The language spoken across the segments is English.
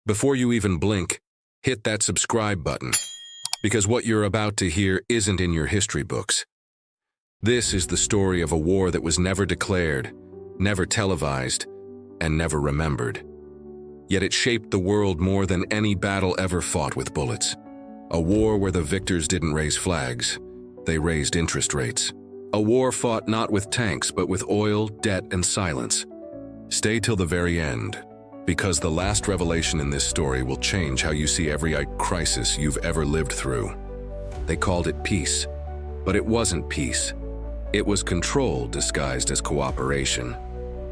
Before you even blink, hit that subscribe button, because what you're about to hear isn't in your history books. This is the story of a war that was never declared, never televised, and never remembered. Yet it shaped the world more than any battle ever fought with bullets. A war where the victors didn't raise flags, they raised interest rates. A war fought not with tanks, but with oil, debt, and silence. Stay till the very end, because the last revelation in this story will change how you see every crisis you've ever lived through. They called it peace, but it wasn't peace. It was control disguised as cooperation.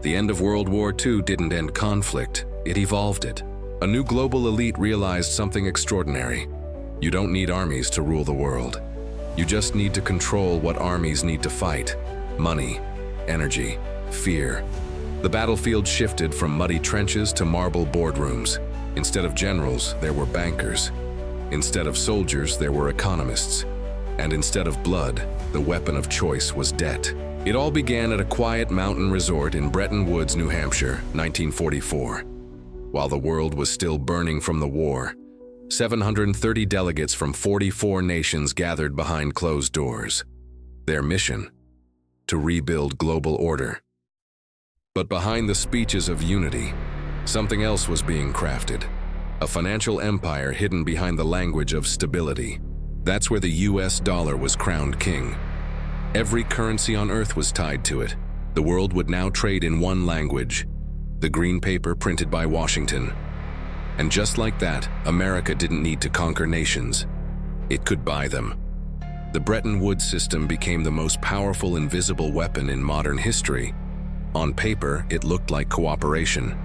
The end of World War II didn't end conflict, it evolved it. A new global elite realized something extraordinary. You don't need armies to rule the world. You just need to control what armies need to fight. Money, energy, fear. The battlefield shifted from muddy trenches to marble boardrooms. Instead of generals, there were bankers. Instead of soldiers, there were economists. And instead of blood, the weapon of choice was debt. It all began at a quiet mountain resort in Bretton Woods, New Hampshire, 1944. While the world was still burning from the war, 730 delegates from 44 nations gathered behind closed doors. Their mission? To rebuild global order. But behind the speeches of unity, something else was being crafted. A financial empire hidden behind the language of stability. That's where the US dollar was crowned king. Every currency on earth was tied to it. The world would now trade in one language, the green paper printed by Washington. And just like that, America didn't need to conquer nations. It could buy them. The Bretton Woods system became the most powerful invisible weapon in modern history. On paper, it looked like cooperation.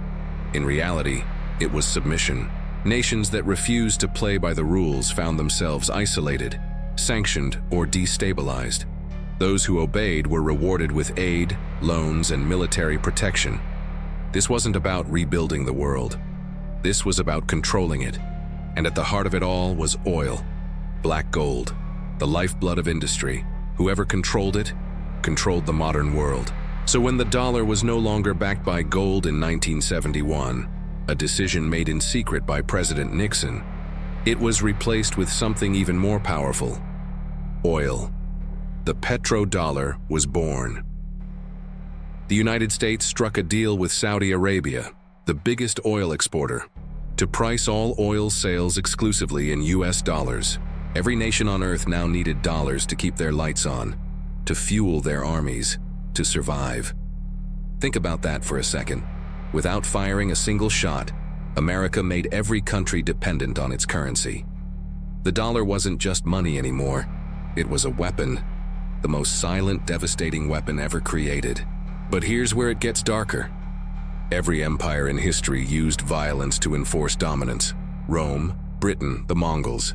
In reality, it was submission. Nations that refused to play by the rules found themselves isolated, sanctioned, or destabilized. Those who obeyed were rewarded with aid, loans, and military protection. This wasn't about rebuilding the world. This was about controlling it. And at the heart of it all was oil, black gold, the lifeblood of industry. Whoever controlled it, controlled the modern world. So when the dollar was no longer backed by gold in 1971, a decision made in secret by President Nixon, it was replaced with something even more powerful: oil. The petrodollar was born. The United States struck a deal with Saudi Arabia, the biggest oil exporter, to price all oil sales exclusively in US dollars. Every nation on earth now needed dollars to keep their lights on, to fuel their armies, to survive. Think about that for a second. Without firing a single shot, America made every country dependent on its currency. The dollar wasn't just money anymore. It was a weapon, the most silent, devastating weapon ever created. But here's where it gets darker. Every empire in history used violence to enforce dominance. Rome, Britain, the Mongols.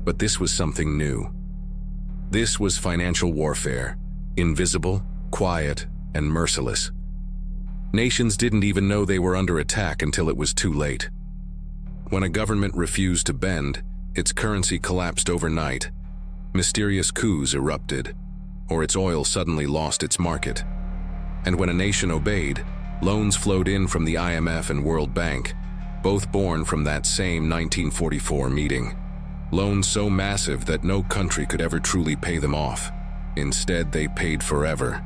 But this was something new. This was financial warfare, invisible, quiet, and merciless. Nations didn't even know they were under attack until it was too late. When a government refused to bend, its currency collapsed overnight. Mysterious coups erupted, or its oil suddenly lost its market. And when a nation obeyed, loans flowed in from the IMF and World Bank, both born from that same 1944 meeting. Loans so massive that no country could ever truly pay them off. Instead, they paid forever,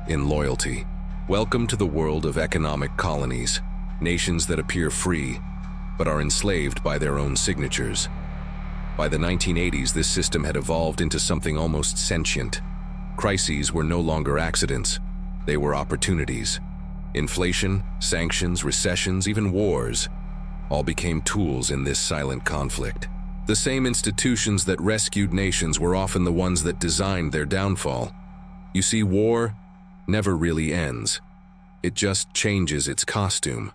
in loyalty. Welcome to the world of economic colonies, nations that appear free, but are enslaved by their own signatures. By the 1980s, this system had evolved into something almost sentient. Crises were no longer accidents, they were opportunities. Inflation, sanctions, recessions, even wars, all became tools in this silent conflict. The same institutions that rescued nations were often the ones that designed their downfall. You see, war never really ends. It just changes its costume.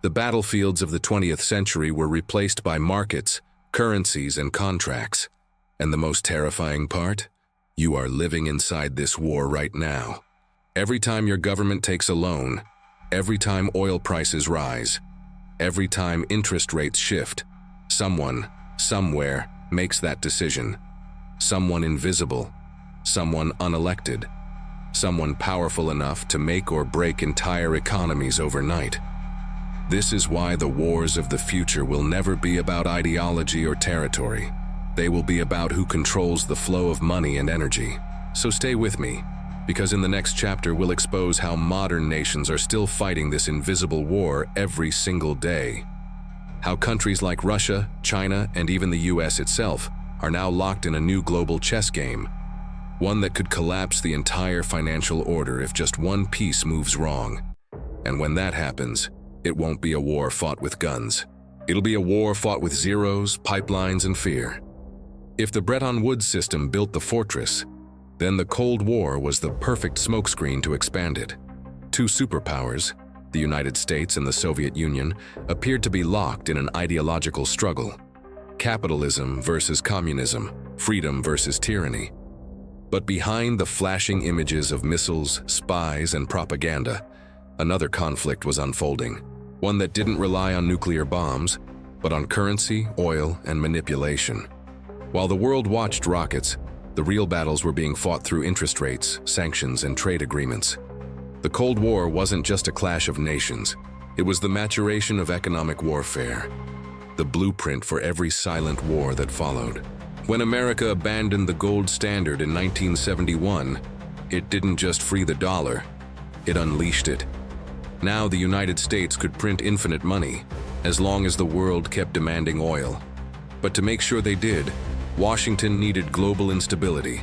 The battlefields of the 20th century were replaced by markets, currencies, and contracts. And the most terrifying part? You are living inside this war right now. Every time your government takes a loan, every time oil prices rise, every time interest rates shift, someone, somewhere, makes that decision. Someone invisible, someone unelected, someone powerful enough to make or break entire economies overnight. This is why the wars of the future will never be about ideology or territory. They will be about who controls the flow of money and energy. So stay with me, because in the next chapter we'll expose how modern nations are still fighting this invisible war every single day. How countries like Russia, China, and even the US itself are now locked in a new global chess game, one that could collapse the entire financial order if just one piece moves wrong. And when that happens, it won't be a war fought with guns. It'll be a war fought with zeros, pipelines, and fear. If the Bretton Woods system built the fortress, then the Cold War was the perfect smokescreen to expand it. Two superpowers, the United States and the Soviet Union, appeared to be locked in an ideological struggle. Capitalism versus communism, freedom versus tyranny. But behind the flashing images of missiles, spies, and propaganda, another conflict was unfolding. One that didn't rely on nuclear bombs, but on currency, oil, and manipulation. While the world watched rockets, the real battles were being fought through interest rates, sanctions, and trade agreements. The Cold War wasn't just a clash of nations. It was the maturation of economic warfare, the blueprint for every silent war that followed. When America abandoned the gold standard in 1971, it didn't just free the dollar, it unleashed it. Now the United States could print infinite money, as long as the world kept demanding oil. But to make sure they did, Washington needed global instability,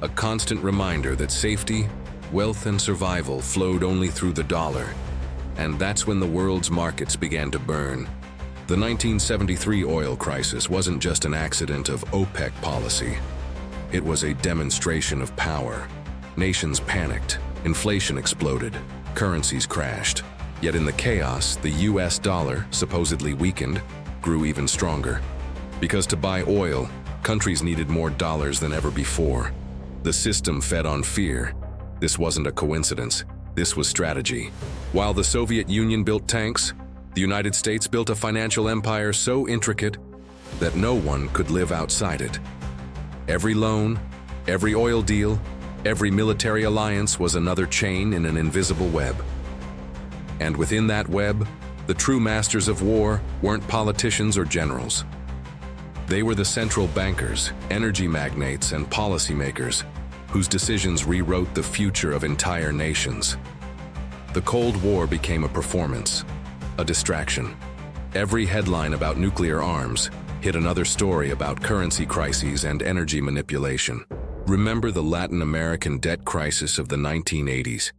a constant reminder that safety, wealth, and survival flowed only through the dollar. And that's when the world's markets began to burn. The 1973 oil crisis wasn't just an accident of OPEC policy. It was a demonstration of power. Nations panicked, inflation exploded, currencies crashed. Yet in the chaos, the US dollar, supposedly weakened, grew even stronger. Because to buy oil, countries needed more dollars than ever before. The system fed on fear. This wasn't a coincidence. This was strategy. While the Soviet Union built tanks, the United States built a financial empire so intricate that no one could live outside it. Every loan, every oil deal, every military alliance was another chain in an invisible web. And within that web, the true masters of war weren't politicians or generals. They were the central bankers, energy magnates, and policymakers whose decisions rewrote the future of entire nations. The Cold War became a performance, a distraction. Every headline about nuclear arms hid another story about currency crises and energy manipulation. Remember the Latin American debt crisis of the 1980s?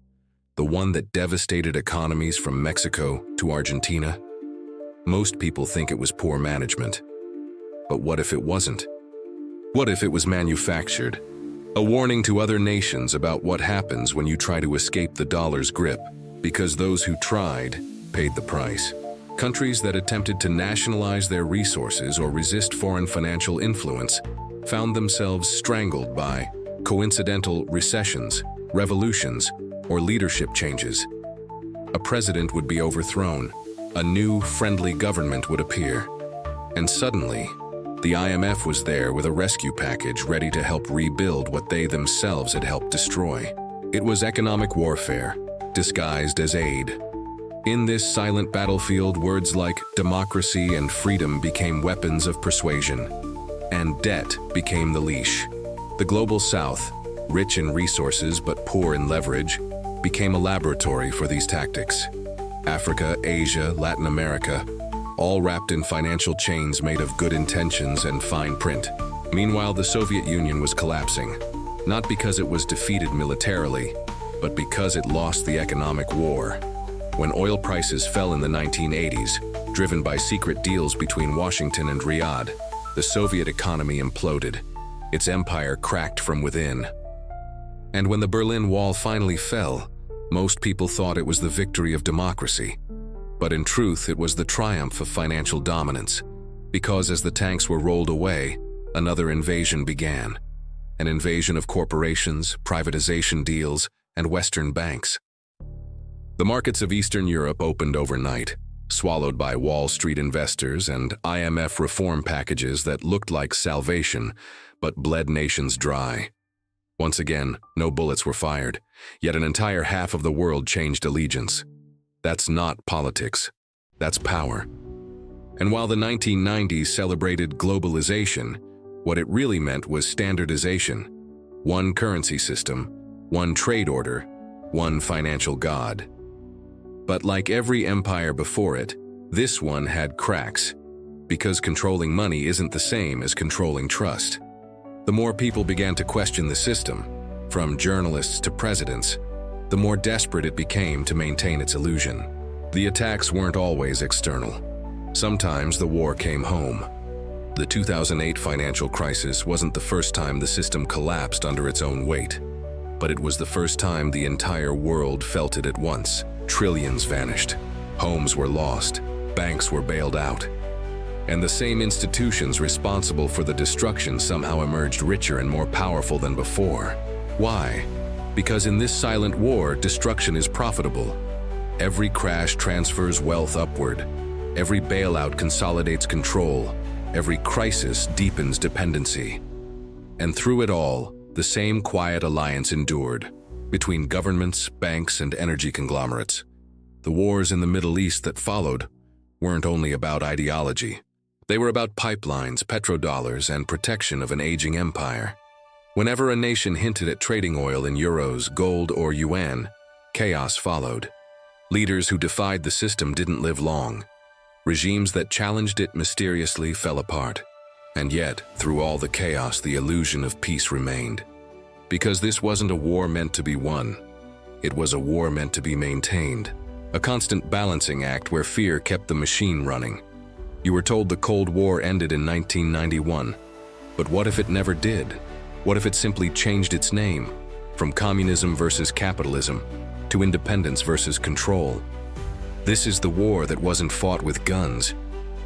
The one that devastated economies from Mexico to Argentina? Most people think it was poor management. But what if it wasn't? What if it was manufactured? A warning to other nations about what happens when you try to escape the dollar's grip, because those who tried paid the price. Countries that attempted to nationalize their resources or resist foreign financial influence found themselves strangled by coincidental recessions, revolutions, or leadership changes. A president would be overthrown, a new, friendly government would appear, and suddenly, the IMF was there with a rescue package ready to help rebuild what they themselves had helped destroy. It was economic warfare, disguised as aid. In this silent battlefield, words like democracy and freedom became weapons of persuasion, and debt became the leash. The global South, rich in resources but poor in leverage, became a laboratory for these tactics. Africa, Asia, Latin America, all wrapped in financial chains made of good intentions and fine print. Meanwhile, the Soviet Union was collapsing, not because it was defeated militarily, but because it lost the economic war. When oil prices fell in the 1980s, driven by secret deals between Washington and Riyadh, the Soviet economy imploded. Its empire cracked from within. And when the Berlin Wall finally fell, most people thought it was the victory of democracy. But in truth, it was the triumph of financial dominance, because as the tanks were rolled away, another invasion began. An invasion of corporations, privatization deals, and Western banks. The markets of Eastern Europe opened overnight, swallowed by Wall Street investors and IMF reform packages that looked like salvation, but bled nations dry. Once again, no bullets were fired, yet an entire half of the world changed allegiance. That's not politics. That's power. And while the 1990s celebrated globalization, what it really meant was standardization. One currency system, one trade order, one financial god. But like every empire before it, this one had cracks, because controlling money isn't the same as controlling trust. The more people began to question the system, from journalists to presidents, the more desperate it became to maintain its illusion. The attacks weren't always external. Sometimes the war came home. The 2008 financial crisis wasn't the first time the system collapsed under its own weight, but it was the first time the entire world felt it at once. Trillions vanished, homes were lost, banks were bailed out, and the same institutions responsible for the destruction somehow emerged richer and more powerful than before. Why? Because in this silent war, destruction is profitable. Every crash transfers wealth upward. Every bailout consolidates control. Every crisis deepens dependency. And through it all, the same quiet alliance endured between governments, banks, and energy conglomerates. The wars in the Middle East that followed weren't only about ideology. They were about pipelines, petrodollars, and protection of an aging empire. Whenever a nation hinted at trading oil in euros, gold, or yuan, chaos followed. Leaders who defied the system didn't live long. Regimes that challenged it mysteriously fell apart. And yet, through all the chaos, the illusion of peace remained. Because this wasn't a war meant to be won. It was a war meant to be maintained. A constant balancing act where fear kept the machine running. You were told the Cold War ended in 1991. But what if it never did? What if it simply changed its name? From communism versus capitalism, to independence versus control. This is the war that wasn't fought with guns.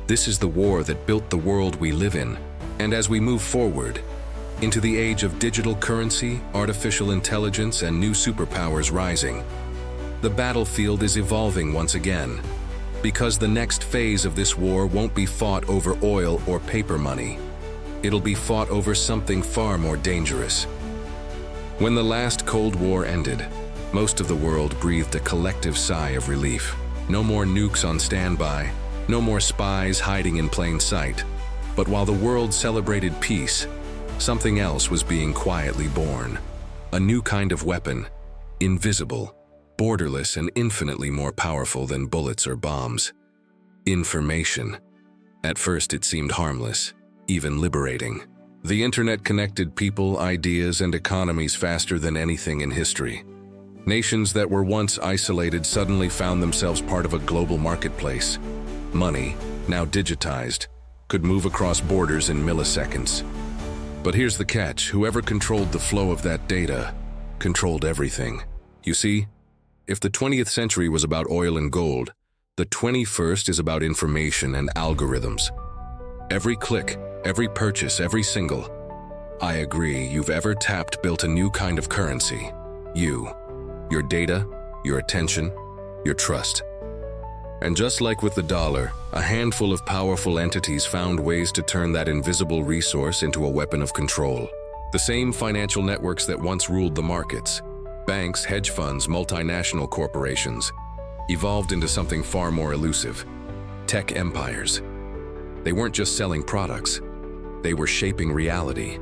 This is the war that built the world we live in. And as we move forward, into the age of digital currency, artificial intelligence, and new superpowers rising, the battlefield is evolving once again. Because the next phase of this war won't be fought over oil or paper money. It'll be fought over something far more dangerous. When the last Cold War ended, most of the world breathed a collective sigh of relief. No more nukes on standby, no more spies hiding in plain sight. But while the world celebrated peace, something else was being quietly born. A new kind of weapon, invisible, borderless, and infinitely more powerful than bullets or bombs. Information. At first it seemed harmless, even liberating. The internet connected people, ideas, and economies faster than anything in history. Nations that were once isolated suddenly found themselves part of a global marketplace. Money, now digitized, could move across borders in milliseconds. But here's the catch: whoever controlled the flow of that data controlled everything. You see, if the 20th century was about oil and gold, the 21st is about information and algorithms. Every click, every purchase, every single "I agree, you've ever tapped" built a new kind of currency. You. Your data, your attention, your trust. And just like with the dollar, a handful of powerful entities found ways to turn that invisible resource into a weapon of control. The same financial networks that once ruled the markets, banks, hedge funds, multinational corporations, evolved into something far more elusive: tech empires. They weren't just selling products, they were shaping reality.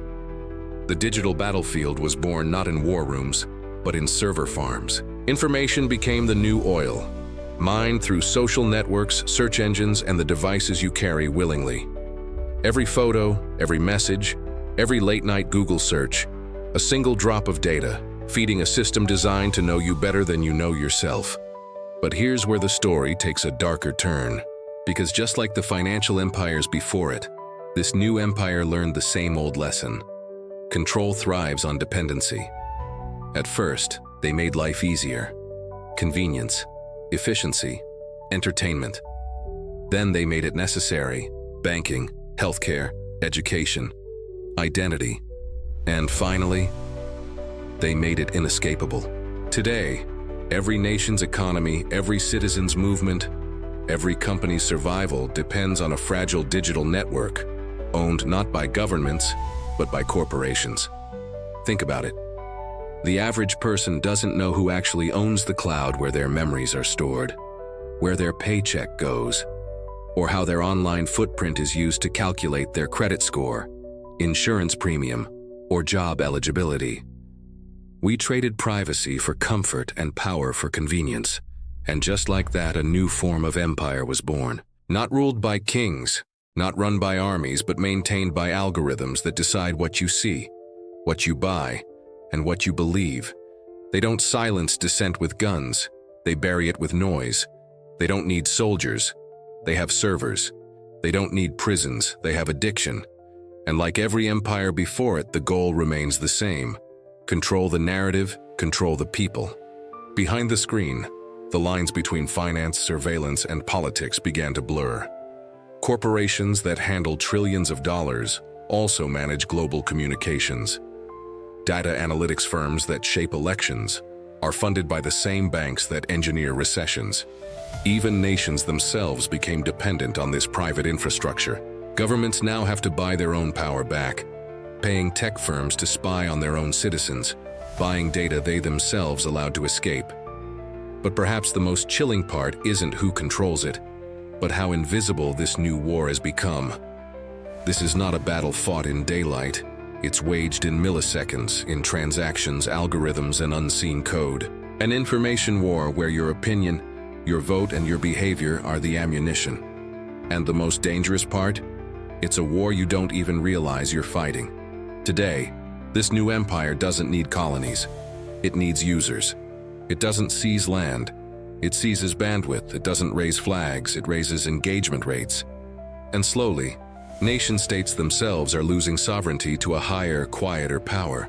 The digital battlefield was born not in war rooms, but in server farms. Information became the new oil, mined through social networks, search engines, and the devices you carry willingly. Every photo, every message, every late-night Google search, a single drop of data, feeding a system designed to know you better than you know yourself. But here's where the story takes a darker turn. Because just like the financial empires before it, this new empire learned the same old lesson. Control thrives on dependency. At first, they made life easier. Convenience, efficiency, entertainment. Then they made it necessary: banking, healthcare, education, identity. And finally, they made it inescapable. Today, every nation's economy, every citizen's movement, every company's survival depends on a fragile digital network, owned not by governments, but by corporations. Think about it. The average person doesn't know who actually owns the cloud where their memories are stored. where their paycheck goes, or how their online footprint is used to calculate their credit score, insurance premium, or job eligibility. We traded privacy for comfort and power for convenience, and just like that, a new form of empire was born. Not ruled by kings, not run by armies, but maintained by algorithms that decide what you see, what you buy, and what you believe. They don't silence dissent with guns, they bury it with noise. They don't need soldiers, they have servers. They don't need prisons, they have addiction. And like every empire before it, the goal remains the same. Control the narrative, control the people. Behind the screen, the lines between finance, surveillance, and politics began to blur. Corporations that handle trillions of dollars also manage global communications. Data analytics firms that shape elections are funded by the same banks that engineer recessions. Even nations themselves became dependent on this private infrastructure. Governments now have to buy their own power back, paying tech firms to spy on their own citizens, buying data they themselves allowed to escape. But perhaps the most chilling part isn't who controls it, but how invisible this new war has become. This is not a battle fought in daylight. It's waged in milliseconds, in transactions, algorithms, and unseen code. An information war where your opinion, your vote, and your behavior are the ammunition. And the most dangerous part? It's a war you don't even realize you're fighting. Today, this new empire doesn't need colonies. It needs users. It doesn't seize land. It seizes bandwidth. It doesn't raise flags. It raises engagement rates. And slowly, nation-states themselves are losing sovereignty to a higher, quieter power.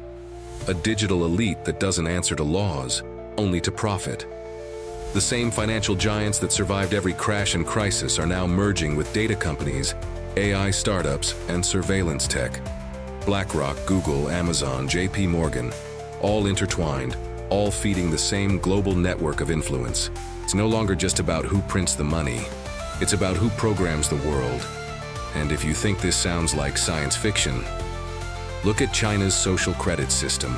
A digital elite that doesn't answer to laws, only to profit. The same financial giants that survived every crash and crisis are now merging with data companies, AI startups, and surveillance tech. BlackRock, Google, Amazon, JP Morgan, all intertwined, all feeding the same global network of influence. It's no longer just about who prints the money. It's about who programs the world. And if you think this sounds like science fiction, look at China's social credit system,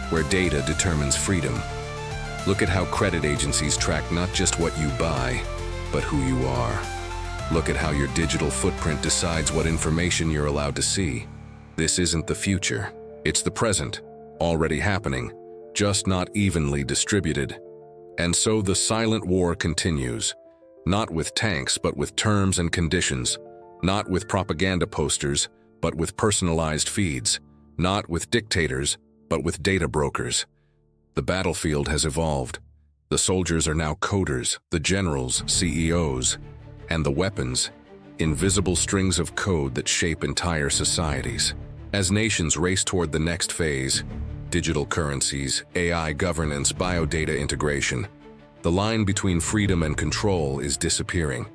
where data determines freedom. Look at how credit agencies track not just what you buy, but who you are. Look at how your digital footprint decides what information you're allowed to see. This isn't the future. It's the present, already happening, just not evenly distributed. And so the silent war continues, not with tanks, but with terms and conditions, not with propaganda posters, but with personalized feeds, not with dictators, but with data brokers. The battlefield has evolved. The soldiers are now coders, the generals, CEOs, and the weapons, invisible strings of code that shape entire societies. As nations race toward the next phase, digital currencies, AI governance, biodata integration, the line between freedom and control is disappearing.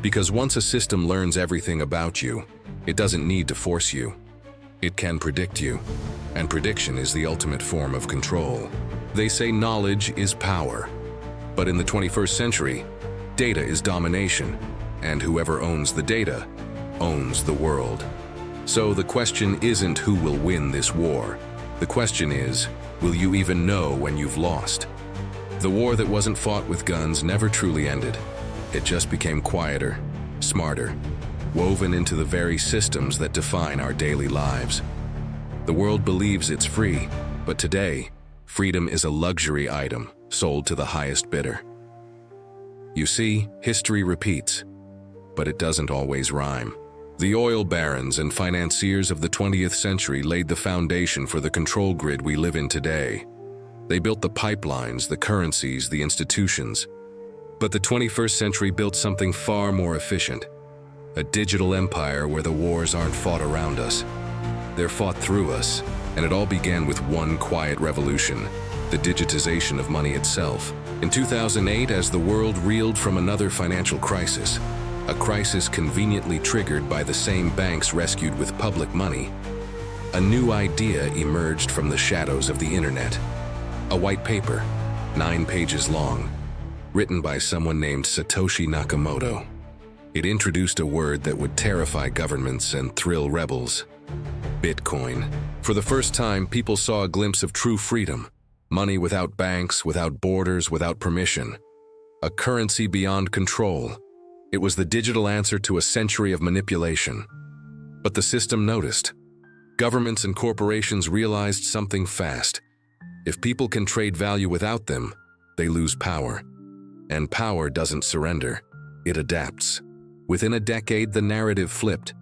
Because once a system learns everything about you, it doesn't need to force you. It can predict you, and prediction is the ultimate form of control. They say knowledge is power, but in the 21st century, data is domination, and whoever owns the data owns the world. So the question isn't who will win this war. The question is, will you even know when you've lost? The war that wasn't fought with guns never truly ended. It just became quieter, smarter, woven into the very systems that define our daily lives. The world believes it's free, but today, freedom is a luxury item sold to the highest bidder. You see, history repeats, but it doesn't always rhyme. The oil barons and financiers of the 20th century laid the foundation for the control grid we live in today. They built the pipelines, the currencies, the institutions. But the 21st century built something far more efficient. A digital empire where the wars aren't fought around us. They're fought through us, and it all began with one quiet revolution, the digitization of money itself. In 2008, as the world reeled from another financial crisis, a crisis conveniently triggered by the same banks rescued with public money, a new idea emerged from the shadows of the internet. A white paper, 9 pages long, written by someone named Satoshi Nakamoto. It introduced a word that would terrify governments and thrill rebels: Bitcoin. For the first time, people saw a glimpse of true freedom. Money without banks, without borders, without permission. a currency beyond control. It was the digital answer to a century of manipulation. But the system noticed. Governments and corporations realized something fast. If people can trade value without them, they lose power. And power doesn't surrender, it adapts. Within a decade, the narrative flipped.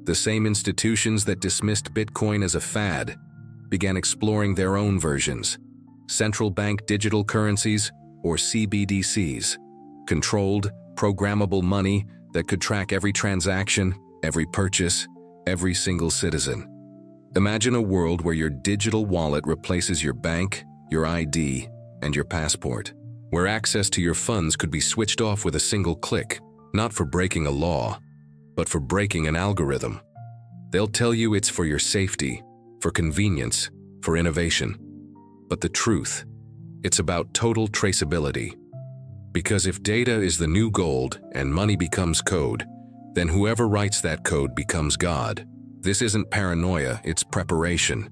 The same institutions that dismissed Bitcoin as a fad began exploring their own versions. Central bank digital currencies, or CBDCs, controlled, programmable money that could track every transaction, every purchase, every single citizen. Imagine a world where your digital wallet replaces your bank, your ID, and your passport, where access to your funds could be switched off with a single click, not for breaking a law, but for breaking an algorithm. They'll tell you it's for your safety, for convenience, for innovation. But the truth, it's about total traceability. Because if data is the new gold and money becomes code, then whoever writes that code becomes God. This isn't paranoia, it's preparation.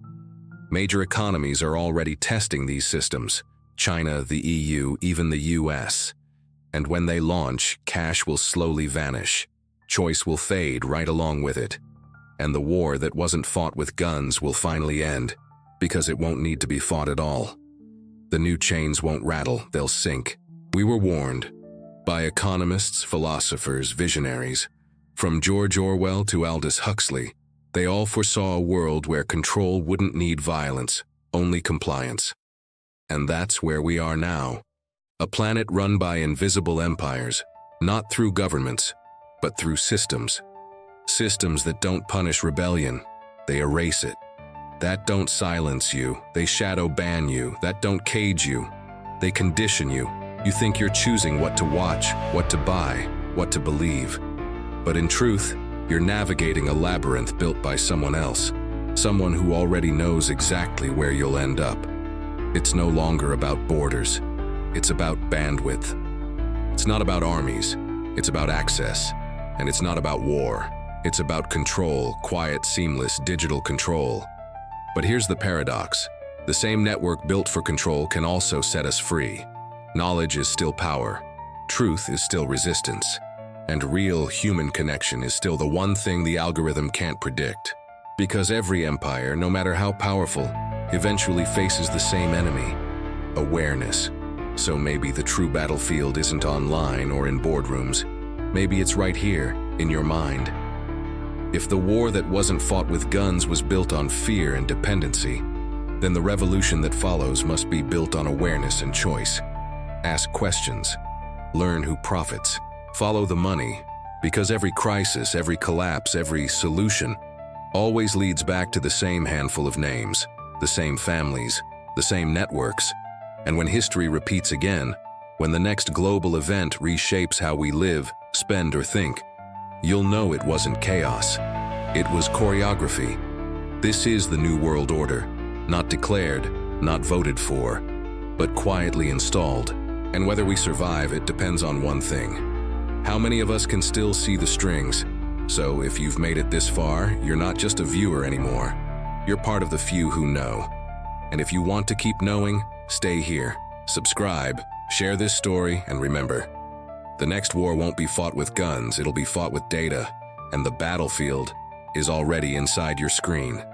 Major economies are already testing these systems. China, the EU, even the US. And when they launch, cash will slowly vanish. Choice will fade right along with it. And the war that wasn't fought with guns will finally end, because it won't need to be fought at all. The new chains won't rattle, they'll sink. We were warned by economists, philosophers, visionaries. From George Orwell to Aldous Huxley, they all foresaw a world where control wouldn't need violence, only compliance. And that's where we are now. A planet run by invisible empires, not through governments, but through systems. Systems that don't punish rebellion, they erase it. That don't silence you, they shadow ban you. That don't cage you, they condition you. You think you're choosing what to watch, what to buy, what to believe. But in truth, you're navigating a labyrinth built by someone else, someone who already knows exactly where you'll end up. It's no longer about borders, it's about bandwidth. It's not about armies, it's about access. And it's not about war, it's about control, quiet, seamless, digital control. But here's the paradox. The same network built for control can also set us free. Knowledge is still power, truth is still resistance, and real human connection is still the one thing the algorithm can't predict. Because every empire, no matter how powerful, eventually faces the same enemy, awareness. So maybe the true battlefield isn't online or in boardrooms. Maybe it's right here, in your mind. If the war that wasn't fought with guns was built on fear and dependency, then the revolution that follows must be built on awareness and choice. Ask questions, learn who profits, follow the money, because every crisis, every collapse, every solution always leads back to the same handful of names, the same families, the same networks. And when history repeats again, when the next global event reshapes how we live, spend, or think, you'll know it wasn't chaos. It was choreography. This is the New World Order, not declared, not voted for, but quietly installed. And whether we survive, it depends on one thing. How many of us can still see the strings? So if you've made it this far, you're not just a viewer anymore. You're part of the few who know. And if you want to keep knowing, stay here, subscribe, share this story, and remember, the next war won't be fought with guns, it'll be fought with data, and the battlefield is already inside your screen.